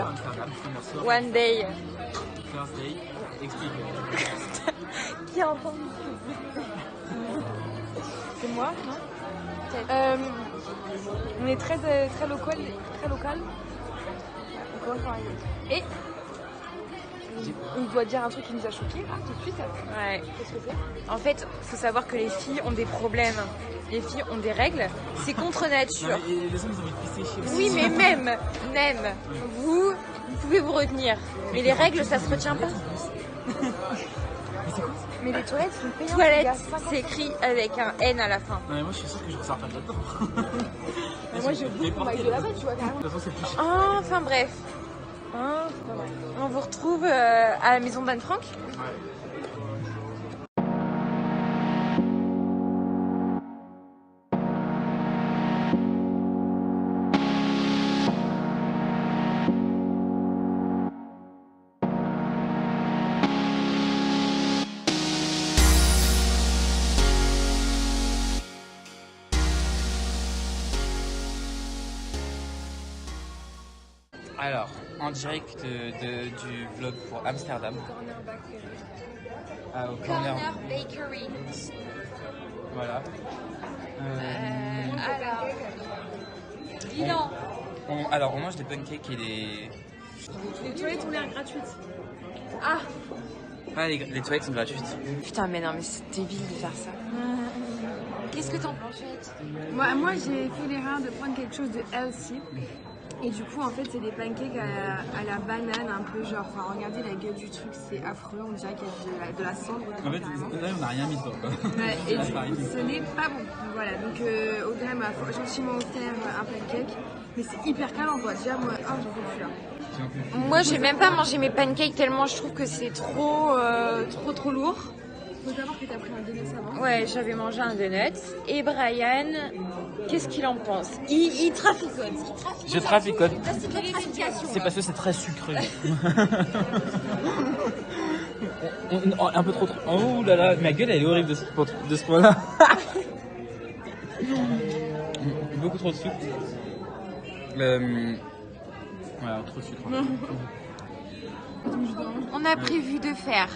Amsterdam, c'est One day. First day, explique. Qui a entendu? C'est moi, non? On est très local. On commence par rigoler. Et on doit dire un truc qui nous a choqués là tout de suite. Ouais. Qu'est-ce que c'est? En fait, faut savoir que les filles ont des problèmes. Les filles ont des règles. C'est contre nature. Non, mais les hommes ils ont envie de pisser chez Oui, mais même, vous pouvez vous retenir. Mais les règles, ça se retient pas. Mais c'est quoi? Mais les toilettes sont payantes. Toilette, les gars, 50. c'est écrit avec un N à la fin. Non mais moi je suis sûr que je ressors pas de là-dedans. Moi je bouffe mon bail de la bête, tu vois carrément. De toute façon c'est plus cher. Enfin bref. On vous retrouve à la maison d'Anne Frank. Ouais. Alors, en direct du vlog pour Amsterdam. Au Corner. Bakery. Voilà. Alors, bilan. Alors, on mange des pancakes et des... Les toilettes ont l'air gratuites. Ah, les toilettes sont gratuites. Putain, mais non, mais c'est débile de faire ça. Qu'est-ce que t'en penses? Moi j'ai fait l'erreur de prendre quelque chose de healthy. Et du coup, en fait, c'est des pancakes à la banane, un peu genre. Enfin, regardez la gueule du truc, c'est affreux. On dirait qu'il y a de la cendre. En fait, là, on n'a rien mis dedans. Quoi. Ouais, et du coup, ce n'est pas bon. Voilà, donc Audrey m'a gentiment offert un pancake. Mais c'est hyper calant, quoi. Déjà, moi, j'en peux plus là. Moi, j'ai même pas mangé mes pancakes tellement je trouve que c'est trop lourd. Faut savoir que t'as pris un donut avant. Ouais, j'avais mangé un donut. Et Brian, qu'est-ce qu'il en pense? Il traficote. Je traficote. Trafication. C'est parce que c'est très sucré. Un peu trop. Oh là là, ma gueule elle est horrible de ce point-là. Beaucoup trop de sucre. Voilà, trop de sucre. On a prévu de faire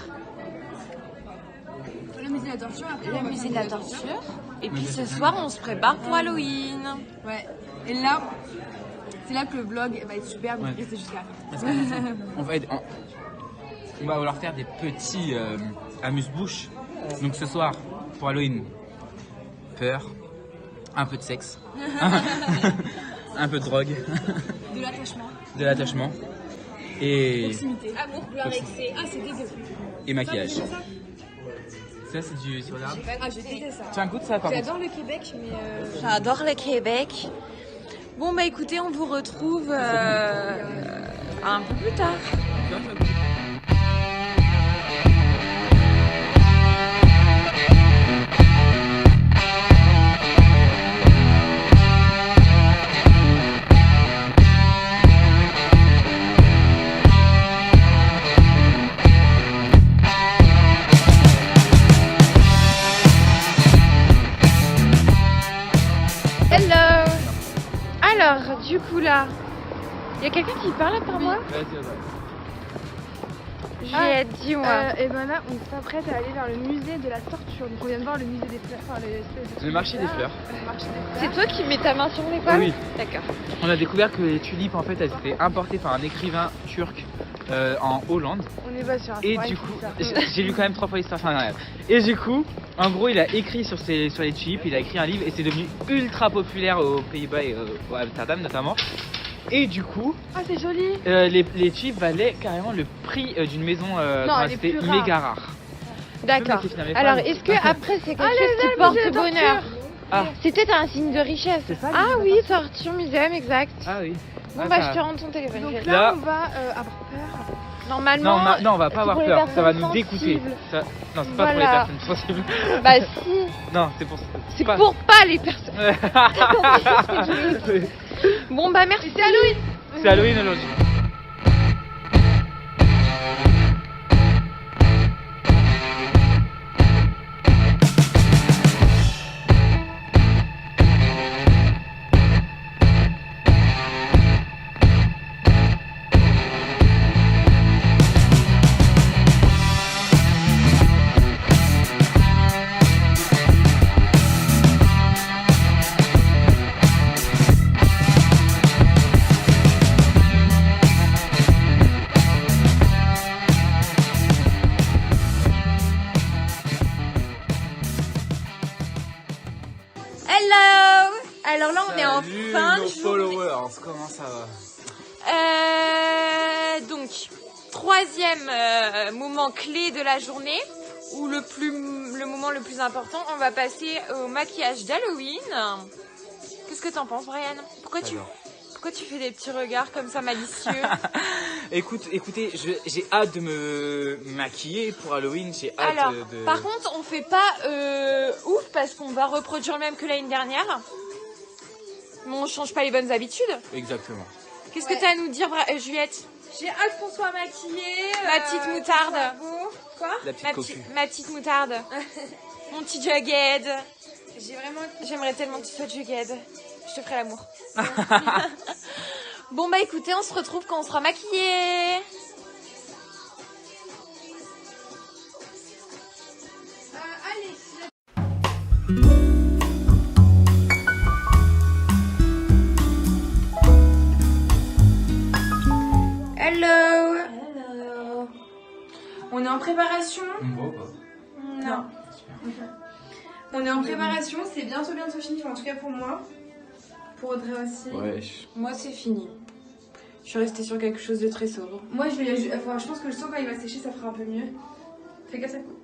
Le musée de la torture, après. le musée de la torture. Et puis ce soir, on se prépare pour Halloween. Ouais. Et là, c'est là que le vlog va être super, donc restez jusqu'à la fin. On va vouloir faire des petits amuse-bouches. Donc ce soir, pour Halloween, peur, un peu de sexe, un peu de drogue, De l'attachement. de l'attachement et Amour, pleurs, excès. Ah, c'est dégueu. et maquillage. Ça c'est du sur l'arbre. Ah, je déteste ça. Tiens, goûte ça par contre. J'adore le Québec, mais. J'adore le Québec. Bon, bah écoutez, on vous retrouve un peu plus tard. Hello. Alors, du coup là, il y a quelqu'un qui parle par moi? Juliette, dis-moi. Et ben là, on s'apprête à aller vers le musée de la torture. Donc on vient de voir le musée des fleurs, enfin Le marché des fleurs. Le marché des fleurs. C'est toi qui mets ta main sur l'épaule? Oui. D'accord. On a découvert que les tulipes en fait elles étaient importées par un écrivain turc en Hollande. On est pas sur un Et du coup, j'ai lu quand même 3 fois l'histoire. Enfin, ouais. Et du coup, en gros, il a écrit sur les tulipes, il a écrit un livre et c'est devenu ultra populaire aux Pays-Bas et à Amsterdam notamment. Et du coup, Ah, c'est joli. les tulipes valaient carrément le prix d'une maison quand les c'était plus rares. méga rare. D'accord. Le mec qui n'avait pas Alors, le- est-ce que après c'est quelque Allez, chose qui le porte musée de bonheur? torture. Ah. C'est peut-être un signe de richesse. C'est ça, le Ah musée de oui, la Torture Museum, exact. Ah oui. Bon Ah, bah ça- je te rends ton téléphone. Donc Juliette. là, Là- on va avoir peur. Normalement, Non, on va pas c'est avoir pour les peur, ça va personnes nous dégoûter. sensibles. Ça- Non, c'est pas pour les Voilà. personnes sensibles. Bah si, Non, c'est pour. c'est pas- pour pas les personnes. Bon bah merci. C'est Halloween. C'est Halloween aujourd'hui. Hello! Alors là, on est en fin de journée. followers, comment ça va? Donc, troisième moment clé de la journée, ou le moment le plus important, on va passer au maquillage d'Halloween. Qu'est-ce que t'en penses, Brian? Pourquoi tu fais des petits regards comme ça malicieux? Écoutez, j'ai hâte de me maquiller pour Halloween. J'ai hâte Alors, de. par contre, on fait pas ouf parce qu'on va reproduire le même que l'année dernière. Mais on change pas les bonnes habitudes. Exactement. Qu'est-ce que t'as à nous dire, Juliette? J'ai hâte qu'on soit maquillés. Ma petite moutarde. Quoi? La petite cocu. Ma petite moutarde. Mon petit Jughead. J'ai vraiment. J'aimerais tellement que tu sois Jughead. Je te ferai l'amour. Bon bah écoutez, on se retrouve quand on sera maquillés. Allez. Hello. Hello. On est en préparation. Non. On est en préparation, c'est bientôt fini, enfin, en tout cas pour moi. Pour Audrey aussi. Ouais. Moi c'est fini. Je suis restée sur quelque chose de très sobre. Moi je pense que le sang quand il va sécher ça fera un peu mieux. Fais gaffe ça coupe.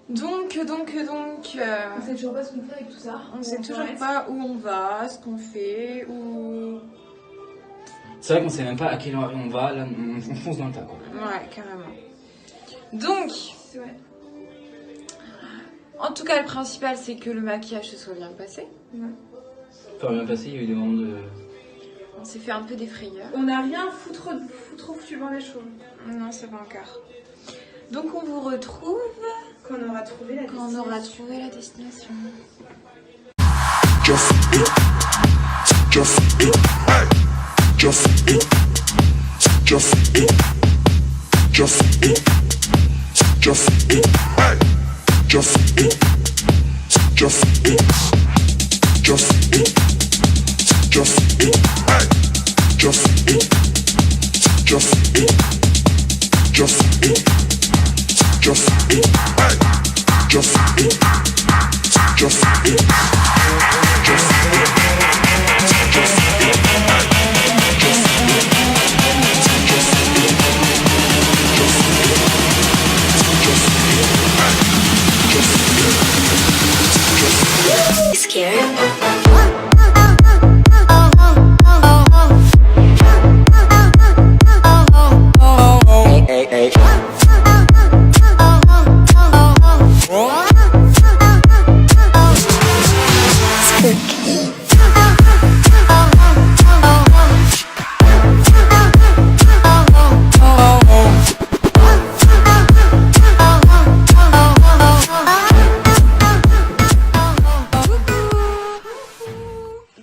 Donc. On sait toujours pas ce qu'on fait avec tout ça. On sait toujours pas où on va, ce qu'on fait, où. C'est vrai qu'on sait même pas à quelle heure on va. Là, on fonce dans le tas, quoi. Ouais, carrément. Donc, Ouais. en tout cas, le principal, c'est que le maquillage se soit bien passé. Pas bien passé, il y a eu des moments de. On s'est fait un peu des frayeurs. On n'a rien foutu dans les choses. Non, c'est pas encore. Donc, on vous retrouve Quand on aura trouvé la quand on aura trouvé la destination. Just it, just it, just it, just it, just it, just it, just it, just it, just it, just it, just it, just it, just it, just it, just it, just it.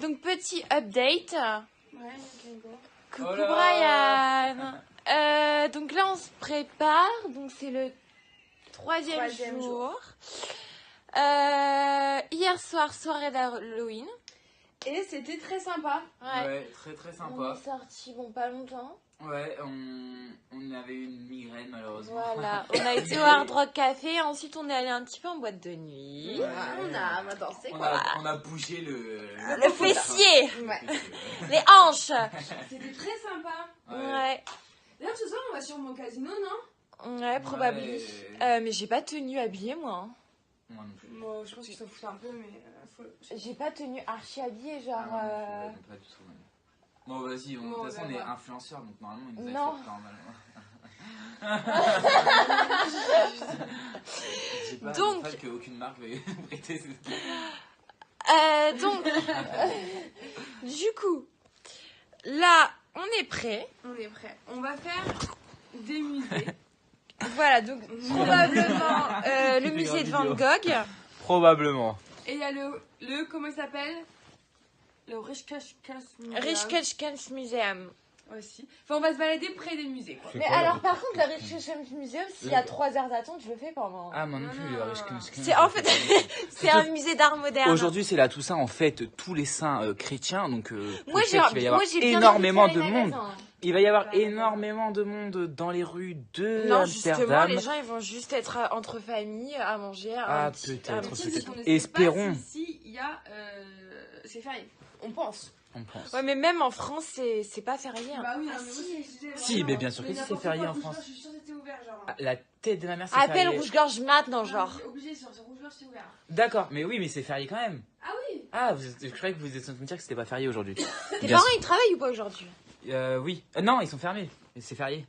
Donc, petit update. Coucou Oh là. Brian. Donc là, on se prépare. Donc, c'est le troisième jour. Hier soir, soirée d'Halloween. Et c'était très sympa. Ouais. Très très On sympa. est sortis, bon, pas longtemps. Ouais, on avait eu une migraine malheureusement. Voilà. On a été au Hard Rock Café. Ensuite, on est allé un petit peu en boîte de nuit. Ouais. On a dansé On a bougé le fessier. Ouais. Les hanches. C'était très sympa. Ouais. D'ailleurs ce soir on va sûrement au casino, non? Ouais, probablement. Mais j'ai pas tenu habillée, moi. Hein. Moi non plus. Bon, je pense qu'ils s'en foutent un peu, mais J'ai pas tenu archi habillée, genre. Ah, ouais, pas du tout. Bon, vas-y, de toute façon, on est influenceurs, donc normalement, ils nous Non. acceptent normalement. Donc- Je sais qu'aucune marque va prêter ce Donc, du coup, là, on est prêt. on est prêt. On va faire des musées. Voilà, donc probablement le musée de Van Gogh. Probablement. Et il y a le comment il s'appelle? Le Rijksmuseum. Rijksmuseum. aussi. Enfin, on va se balader près des musées, quoi. Mais alors, par contre, le Rijksmuseum, s'il y a 3 heures d'attente, je le fais pendant. Ah, moi non plus, Non, le non. Rijksmuseum. C'est en fait, c'est un musée d'art moderne. Aujourd'hui, c'est la Toussaint, en fait, tous les saints chrétiens, donc Moi, peut-être qu'il va y avoir bien énormément visité de les monde. magasins. Il va y avoir énormément de monde dans les rues de Non, justement, Amsterdam. les gens, ils vont juste être entre familles à manger. Ah, un petit- peut-être, un Le petit- truc, c'est qu'on ne sait Espérons. pas si il y a... c'est férié. On pense. On pense. Ouais, mais même en France, c'est pas férié. Hein. Bah oui, Ah, non, mais si. moi, c'est- Si, mais bien sûr que si, c'est n'importe férié quoi, en France. Je suis sûre que c'était ouvert, genre. Ah, la tête de ma mère, c'est Appel férié. rouge-gorge maintenant, genre. Obligé, sur rouge-gorge, c'est ouvert. D'accord, mais oui, mais c'est férié quand même. Ah oui. Ah, je croyais que vous étiez en train de me dire que c'était pas férié aujourd'hui. Tes Bien parents, ils travaillent ou pas aujourd'hui? Oui. Non, ils sont fermés. Mais c'est férié.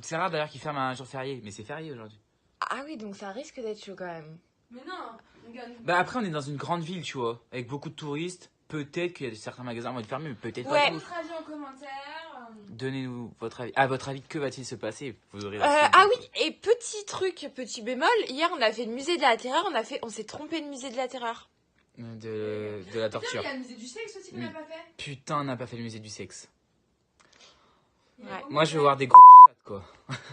C'est rare d'ailleurs qu'ils ferment un jour férié, mais c'est férié aujourd'hui. Ah oui, donc ça risque d'être chaud quand même. Mais non, regarde. Bah après, on est dans une grande ville, tu vois, avec beaucoup de touristes. Peut-être qu'il y a certains magasins qui vont être fermés, mais peut-être Ouais. pas tous. Votre avis en commentaire. Donnez-nous votre avis. À votre avis, que va-t-il se passer? Vous aurez la Ah oui, et petit truc, petit bémol, hier on a fait le musée de la terreur, on s'est trompé de musée de la terreur. de la Putain, torture. il y a le musée du sexe aussi qu'on Oui. n'a pas fait. Putain, on n'a pas fait le musée du sexe. Il y a Ouais. au Moi, moins je veux fait. voir des gros chats, quoi.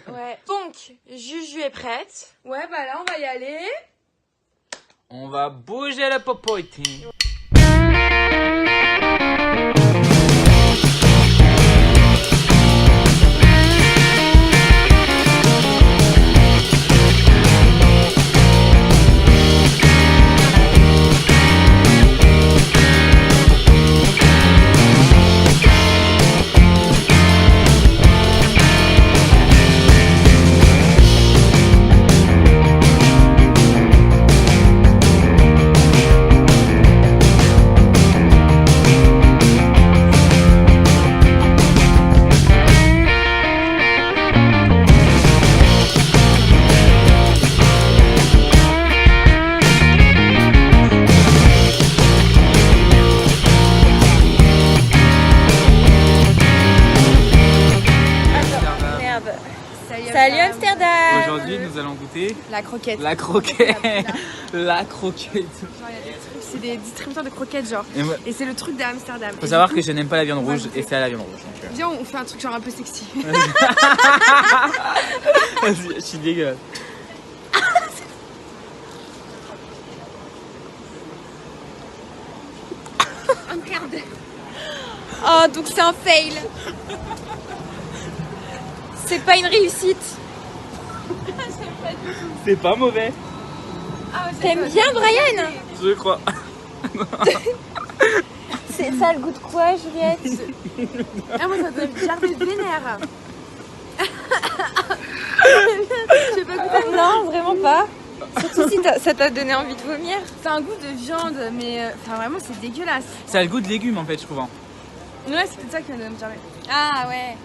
Ouais. Donc, Juju est prête. Ouais, bah là, on va y aller. On va bouger la popote. Merde. Salut Amsterdam. Aujourd'hui, nous allons goûter La croquette. la croquette. La croquette. Genre, il y a des trucs, c'est des distributeurs de croquettes, genre. Et moi, Et c'est le truc d'Amsterdam. faut savoir que je n'aime pas la viande rouge et c'est à la viande rouge. Donc, Viens, on fait un truc genre un peu sexy. Vas-y, je suis dégueulasse. Oh, donc c'est un fail. C'est pas une réussite. C'est pas mauvais, T'aimes bien Brian? je crois. Ça a le goût de quoi, Juliette? Ah, moi, ça donne gerber de vénère. J'ai pas goûté. Non, vraiment pas. Surtout si ça t'a donné envie de vomir. C'est un goût de viande, mais enfin vraiment c'est dégueulasse. Ça a le goût de légumes en fait, je trouve. Hein. Ouais, c'est peut-être ça qui m'a donné gerber. Ah ouais.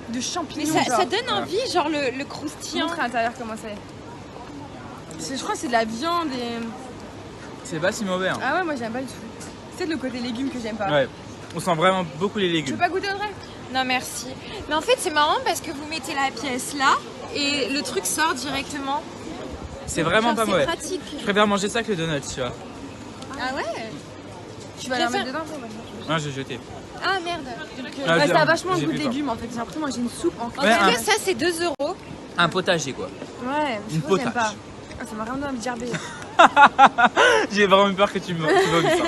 De Mais champignons. ça, genre. ça donne envie, genre le croustillant. Montre à l'intérieur comment c'est. Je crois que c'est de la viande et. C'est pas si mauvais. Hein. Ah ouais, moi j'aime pas du tout. C'est le côté légumes que j'aime pas. Ouais, on sent vraiment beaucoup les Tu veux légumes. pas goûter Audrey? Non merci. Mais en fait c'est marrant parce que vous mettez la pièce là et le truc sort directement. C'est vraiment Genre, pas mauvais. C'est pratique. Je préfère manger ça que le donut, tu vois. Ah ouais? Tu vas la préfère- mettre dedans toi, Non, j'ai jeté. Ah merde. Ah, ouais, j'ai- ça a vachement le j'ai goût de plus peur. légumes en fait. J'ai l'impression que j'ai une soupe en En Ouais, tout un- cas ça c'est 2 €. Un potager quoi. Ouais, je Une crois que j'aime potage. pas. Ah, ça m'a vraiment envie de gerber. J'ai vraiment eu peur que tu vomis ça.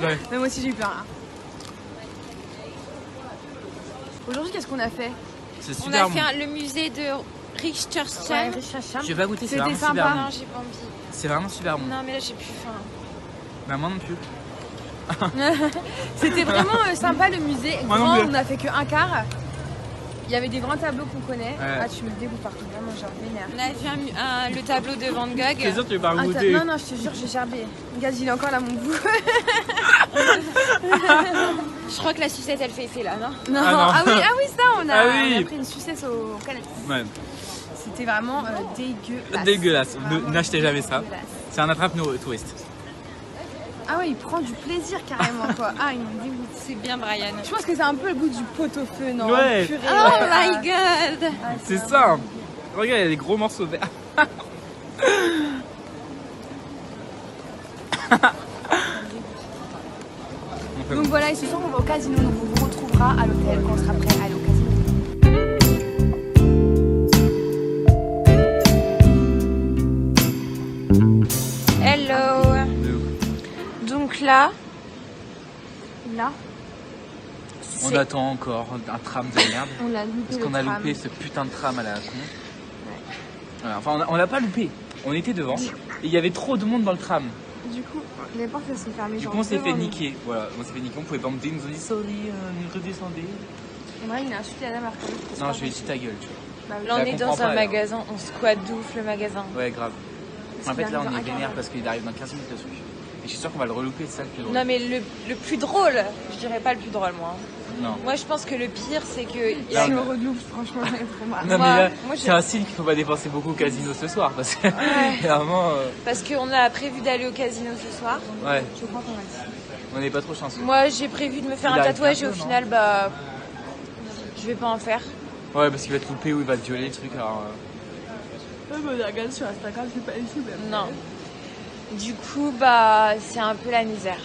Ouais. Mais moi aussi j'ai eu peur là. Aujourd'hui, qu'est-ce qu'on a fait? C'est On super a bon. fait le musée de Richterstein. Je vais pas goûter, c'est C'était vraiment sympa. super bon. Non j'ai pas envie. C'est vraiment super bon. Non mais là j'ai plus faim. Bah moi non plus. C'était vraiment sympa le musée. Moi non Grand, plus. on a fait que un quart. Il y avait des grands tableaux qu'on connaît. Ouais. Ah, tu me dégoûtes partout, vraiment, genre vénère. On a vu le tableau de Van T'es Gogh. sûr que tu veux pas Ah, goûter? non, non, je te jure, j'ai gerbé. Regarde, il est encore là, mon goût. Je crois que la sucette elle fait effet là, non? Non, Ah, non. ah oui, ça, on a, Ah oui. on a pris une sucette au canette. Ouais. C'était vraiment dégueulasse. Dégueulasse. Vraiment N'achetez jamais ça. dégueulasse. C'est un attrape-touriste. Ah ouais, il prend du plaisir carrément, quoi. Ah, il me dégoûte. C'est bien Brian. Je pense que c'est un peu le goût du pot-au-feu, non? Ouais. Purée, Oh ouais. my god! Ah, C'est ça. Hein. Regarde, il y a des gros morceaux verts. Donc voilà, et ce soir on va au casino, donc on vous retrouvera à l'hôtel quand on sera prêt à aller au casino. Hello. Donc là, On attend encore un tram de merde. on l'a loupé. Parce qu'on a loupé ce putain de tram à la con. Voilà, enfin, on l'a pas loupé. On était devant. Et il y avait trop de monde dans le tram. Du coup, les portes elles sont fermées. Du coup, on s'est fait niquer. Voilà, on s'est fait niquer. On pouvait pas monter. Ils nous ont dit sorry, redescendez. En vrai, il a insulté la dame après. Non, je lui ai dit ta gueule, tu vois. Bah, oui. là on la est comprend dans pas, un elle. magasin, on squatte de ouf le magasin. Ouais, grave. En qu'il fait, là, arrive on dans est un quart vénère d'heure. parce qu'il arrive dans 15 minutes le truc. Et je suis sûr qu'on va le relouper, c'est ça le plus drôle. Non mais le plus drôle, je dirais pas le plus drôle moi. Non. Moi je pense que le pire c'est que... Là, Si on on a- redouble, franchement, il faut mal. Non, mais Moi- là, moi, c'est un signe qu'il faut pas dépenser beaucoup au casino ce soir. Parce que Ouais. vraiment, Parce qu'on a prévu d'aller au casino ce soir. ouais, Je crois qu'on va le dire. on n'est pas trop chanceux. Moi j'ai prévu de me faire Il un arrive tatouage et au bientôt, non final bah... Je vais pas en faire. Ouais, parce qu'il va te louper ou il va te violer le truc. Alors, Ouais, mais regarde sur Instagram, c'est pas ici, mais... Non. Du coup bah c'est un peu la misère.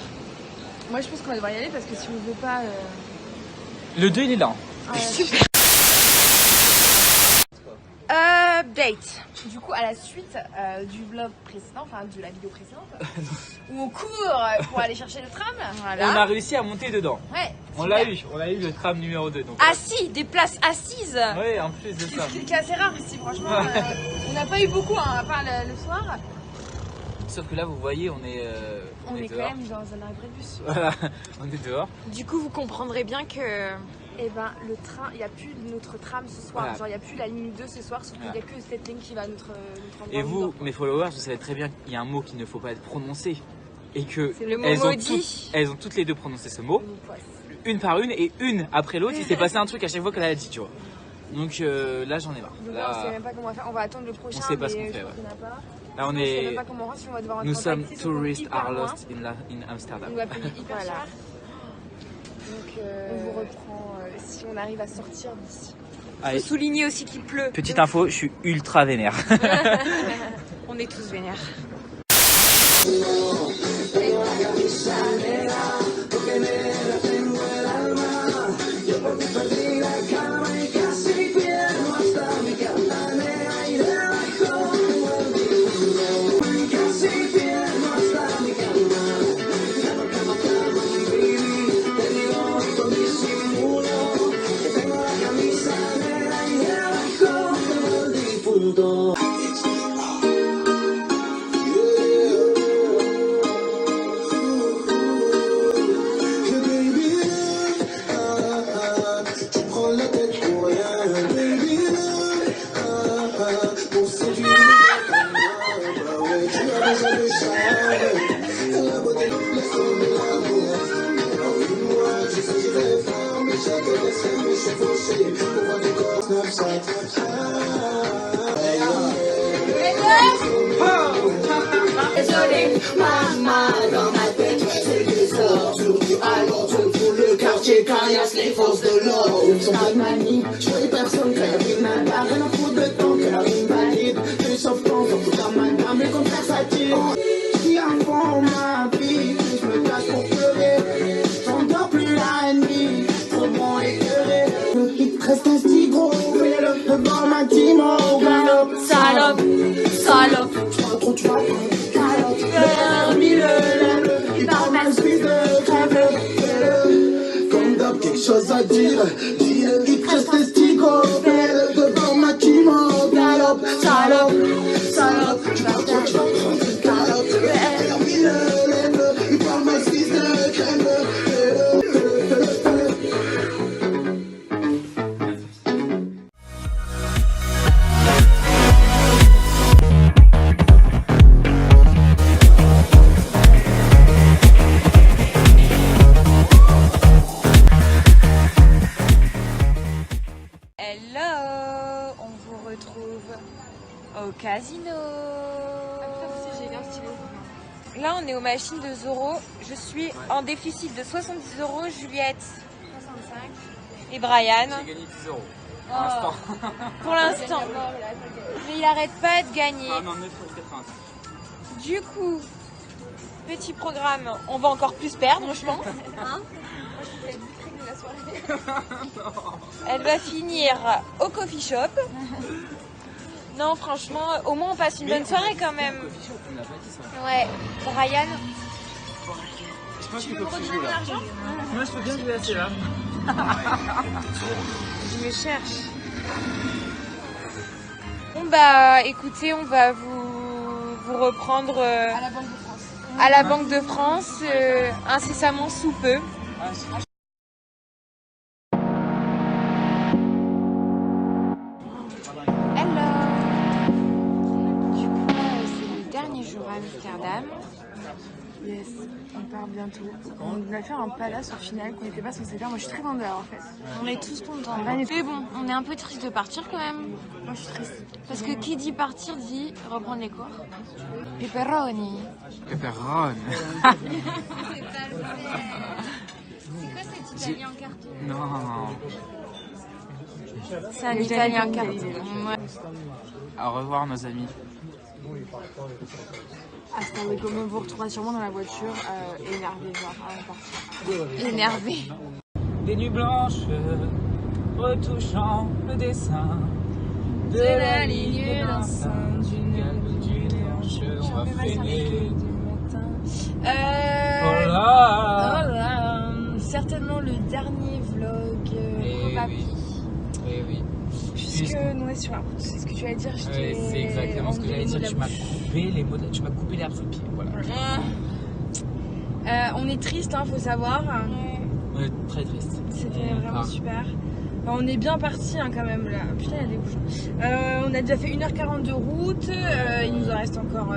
Moi, je pense qu'on va devoir y aller parce que si on veut pas. Le 2, il est là. Update. Du coup, à la suite du vlog précédent, enfin de la vidéo précédente, où on court pour aller chercher le tram. On a Voilà. réussi à monter dedans. Ouais. On l'a eu le tram numéro 2. Donc, Assis, des places assises. ouais, en plus de ça. Ce qui est assez rare ici, franchement. On n'a pas eu beaucoup, hein, à part le soir. Sauf que là, vous voyez, on est On est quand dehors. même dans un arrêt de bus. Voilà, on est dehors. Du coup vous comprendrez bien que... Et ben, le train, il n'y a plus notre tram ce soir. Voilà. Genre, il n'y a plus la ligne 2 ce soir, sauf qu'il n'y a que cette ligne qui va à notre endroit. Et où on vous, dort. mes followers, vous savez très bien qu'il y a un mot qu'il ne faut pas être prononcé. Et que C'est le mot elles ont, maudit. elles ont toutes les deux prononcé ce mot, On nous poisse. une par une, et une après l'autre. Il s'est passé un truc à chaque fois qu'elle a dit, tu vois. Donc là, j'en ai marre. Donc là, on sait Là, même pas comment on va faire. On va attendre le prochain. sait pas ce mais qu'on fait, je ouais. pense qu'il y en a pas. là, on On sait même est. pas comment on rentre, si on va devoir rentrer Nous en sommes taxi, ça coûte tourists hyper are loin. lost in Amsterdam. On va payer hyper Voilà. cher. Donc, On vous reprend si on arrive à sortir d'ici. Allez, faut souligner aussi qu'il pleut. petite info, je suis ultra vénère. On est tous vénères. Désolé, maman, dans ma tête, c'est des ordures du alentour pour le quartier, caillasse les forces de l'ordre. Ils ne sont pas de manie, je vois personne quand y'a pris ma barre, rien à foutre de temps que la rime valide. Je sauve temps, quand tout dans ma dame, les contraires s'attirent. Si un fond ma vie, je me cache pour pleurer. J'endors plus la nuit, trop bon écœuré. Il te reste un stigo, fais-le devant ma team, oh galop. Salope, salope. Tu vas trop, tu vas trop. Permis le lève, il parle mal suite de crève. Comme d'hab, quelque chose à dire, dis-le, il te reste un stigo, fais-le devant ma team, oh galop. Salope, salope, tu vas trop, tu vas trop. Galope, permis le lève, il parle mal suite de crève. Hello, on vous retrouve au casino. Là, on est aux machines de Zoro. Je suis en déficit de 70 €. Juliette, 65. et Brian. J'ai gagné 10 € Oh. pour l'instant. Pour l'instant. Mais il arrête pas de gagner. Ah non, 9,85 €. Du coup, Petit programme, on va encore plus perdre, je pense. Hein? Elle va finir au coffee shop. Non, franchement, au moins on passe une bonne soirée quand même. On n'a pas dit ça. Ouais, Ryan. Je pense qu'il faut que tu joues là. Moi je peux bien jouer à celle-là. Je me cherche. Bon bah écoutez, on va vous reprendre à la Banque de France incessamment sous peu. Hello. Du coup, c'est le dernier jour à Amsterdam. Yes, on part bientôt. On a fait un palace au final qu'on n'était pas censé faire. Moi je suis très vendeur en fait. On est tous contents. Ouais. Mais bon, on est un peu triste de partir quand même. Moi je suis triste. Parce que qui dit partir dit reprendre les cours. Pepperoni. Pepperoni. C'est quoi cet italien en carton? Non. C'est un italien en carton. Ouais. Au revoir nos amis. Hasta luego, on vous retrouvera sûrement dans la voiture énervé, genre avant de partir. Énervé. Des nuits blanches, retouchant le dessin de la ligne d'enceinte d'une gale du déhanche. On va freiner. Certainement le dernier vlog probably. Oui. Puisque nous on est sur la route, c'est ce que tu allais dire. Ouais, c'est exactement ce que j'allais dire. Tu m'as coupé l'herbe sous le pied. Voilà. On est triste, hein, faut savoir. On est très triste. C'était vraiment super. Enfin, on est bien parti hein, quand même là. Putain, il y a des bouchons. On a déjà fait 1h40 de route. Il nous en reste encore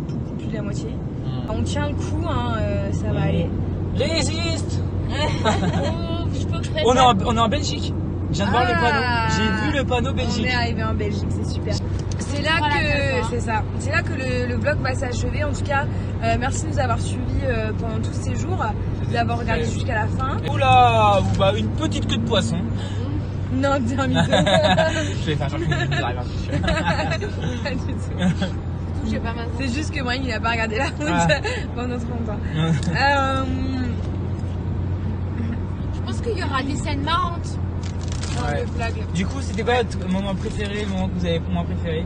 beaucoup plus de la moitié. On tient le coup, hein, ça va aller. Résiste. On On est en Belgique. Je viens de voir le panneau. J'ai vu le panneau Belgique. On est arrivé en Belgique, c'est super. C'est là C'est là que le vlog va s'achever. En tout cas, merci de nous avoir suivis pendant tous ces jours, d'avoir regardé jusqu'à la fin. Oula, une petite queue de poisson. Non, t'es un mytho. Je vais faire chercher une Pas du tout. J'ai pas mal. C'est juste que moi, il n'a pas regardé la route pendant trop longtemps. Je pense qu'il y aura des scènes marrantes dans le vlog. Du coup, c'était quoi votre moment préféré, le moment que vous avez moins préféré?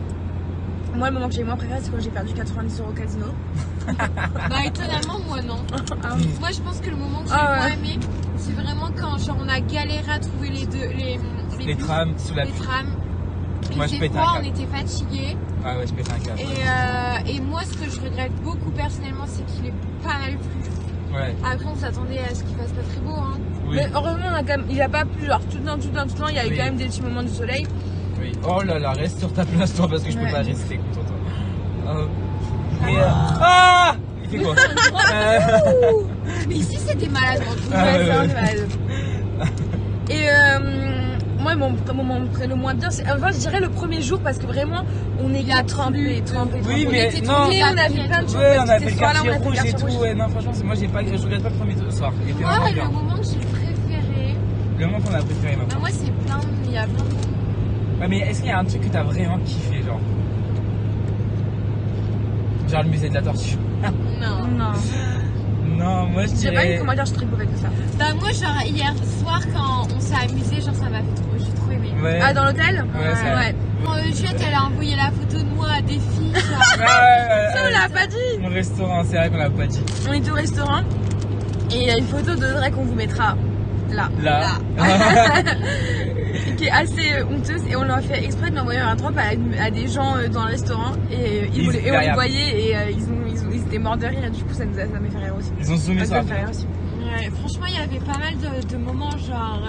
Moi, le moment que j'ai moins préféré, c'est quand j'ai perdu 90 € au casino. Bah étonnamment, moi non. Moi je pense que le moment que j'ai moins aimé, c'est vraiment quand genre on a galéré à trouver les bus, trams sous la les trams. Moi je pète un on câble. était fatigués. Ah ouais, je pète un câble. Et moi ce que je regrette beaucoup personnellement, c'est qu'il est pas mal plu. Ouais. Après on s'attendait à ce qu'il fasse pas très beau hein. Oui. Mais heureusement, il a pas plu. Alors tout le temps, il y a eu quand même des petits moments du soleil. Oui. Oh là là, reste sur ta place toi parce que je peux pas rester contre toi. Ah, il fait quoi? Mais ici c'était malade. Et moi, mon moment le moins bien, c'est enfin, je dirais le premier jour parce que vraiment, on est là trempé. Oui, on mais était non. trempés, on a vu plein de choses. Ouais, on a fait le soir-là, quartier on a fait rouge le et quartier tout. rouge. Ouais, non, franchement, moi je regrette pas le premier soir. Il était Moi vraiment le bien. moment que j'ai préféré, Le moment qu'on a préféré maintenant. moi c'est il y a plein de moments. Ouais, mais est-ce qu'il y a un truc que t'as vraiment kiffé, genre le musée de la tortue? Non. Non, moi je J'ai pas eu dirais. comment dire, je suis très mauvaise que ça. Bah moi genre hier soir quand on s'est amusé, genre ça m'a fait trop, j'ai trop aimé. Ouais. Ah, dans l'hôtel? Ouais, c'est vrai. Juliette elle a envoyé la photo de moi à des filles. Genre. Ça, on l'a pas dit. Mon restaurant, c'est vrai qu'on l'a pas dit. On était au restaurant et il y a une photo de Drake qu'on vous mettra là. Qui est assez honteuse et on l'a fait exprès de m'envoyer un drop à des gens dans le restaurant et on les voyait et ils étaient morts de rire et du coup ça m'a fait rire aussi. Ils ont zoomé sur la photo. Ouais, franchement il y avait pas mal de moments genre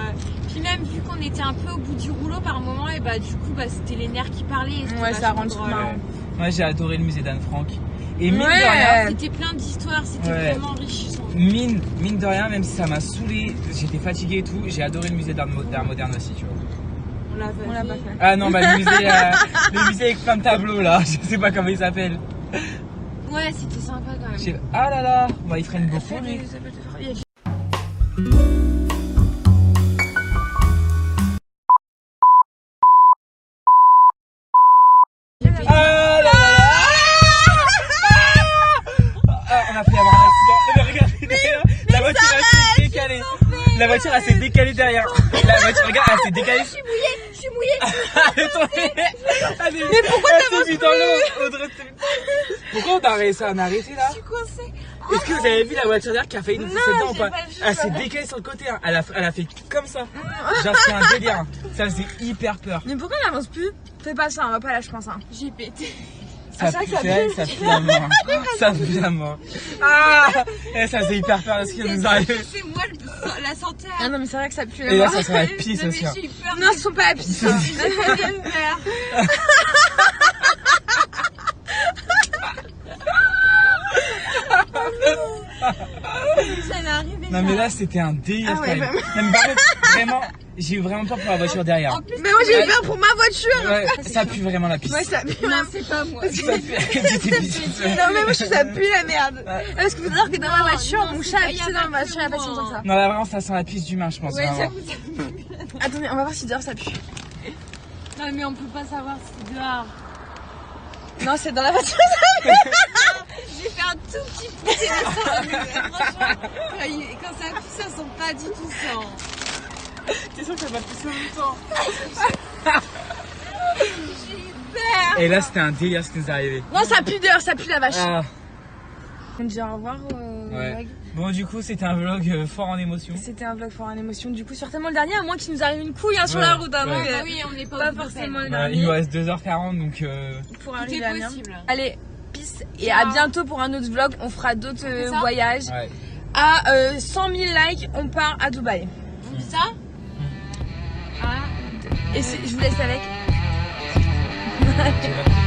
puis même vu qu'on était un peu au bout du rouleau par moment et bah du coup bah c'était les nerfs qui parlaient et Ouais, ça rend trop marrant. Moi j'ai adoré le musée d'Anne Frank. Et mine de Ouais. rien, c'était plein d'histoires, c'était vraiment enrichissant. mine de rien, même si ça m'a saoulé, j'étais fatigué et tout, j'ai adoré le musée d'art moderne aussi, tu vois. On l'a pas fait. Ah non, bah le musée avec plein de tableaux là, je sais pas comment il s'appelle. Ouais, c'était sympa quand même. Ah là là, bah il traîne beaucoup lui. on a failli avoir un accident. Mais regardez derrière, la voiture elle s'est décalée. La voiture elle s'est décalée derrière. La voiture, regarde, elle s'est décalée. Je suis mouillée. Elle est tombée. Mais pourquoi t'as mis dans l'eau, Audrey? Pourquoi on a arrêté là? Je suis coincée. Est-ce que vous avez vu la voiture derrière qui a failli nous pousser dedans ou pas? pas vu, Elle s'est décalée sur le côté, hein. Elle a fait comme ça. Genre c'est un délire. Hein. Ça faisait hyper peur. Mais pourquoi on n'avance plus? Fais pas ça, on va pas là, je pense. Hein. J'ai pété. Ça pue la mort. Ça pue la mort. Ah, et ça faisait hyper peur parce qu'il nous arrive. C'est moi la santé. Ah non, mais c'est vrai que ça pue la Et là mort. ça sent la pisse aussi. Hein. J'ai eu peur. Non, ce sont pas la pisse. Hein. Ça m'est arrivé. Non mais là c'était un délire. Ah ouais, quand même. Non, mais par contre, vraiment, j'ai eu vraiment peur pour la voiture derrière. Mais moi j'ai eu peur pour ma voiture. Ouais, ça pue vraiment la pisse. Ouais, ça pue. Non, c'est pas moi. Ça pue. J'étais pisse. Non, mais moi je trouve ça pue la merde. Parce que faut dire que dans ma voiture, mon chat a il y a pissé pas dans ma que voiture il y a pas si moi. longtemps que ça. Non là vraiment ça sent la pisse d'humain je pense. Ouais, vraiment. j'avoue. Attendez, on va voir si dehors ça pue. Non, mais on peut pas savoir si c'est dehors. Non, c'est dans la voiture. J'ai fait un tout petit poussé de sang. Franchement, quand ça pue, ça sent pas du tout sang. T'es sûr que ça va pousser en même temps? Et là c'était un délire ce qui nous est arrivé. Non, ça pue dehors, ça pue la vache. Ah. On dit au revoir. Ouais. Bon du coup c'était un vlog fort en émotion. C'était un vlog fort en émotion. Du coup, certainement le dernier, à moins qu'il nous arrive une couille hein, sur la route. Hein, Ouais. donc, Ah oui, on n'est pas, pas au forcément le Voilà, dernier. il nous reste 2h40 donc Pour Tout arriver est à bien. possible. Allez, peace et à bientôt pour un autre vlog. On fera d'autres fait ça voyages. ouais. À 100 000 likes, on part à Dubaï. On dit ça? Et je vous laisse avec. Tu vas-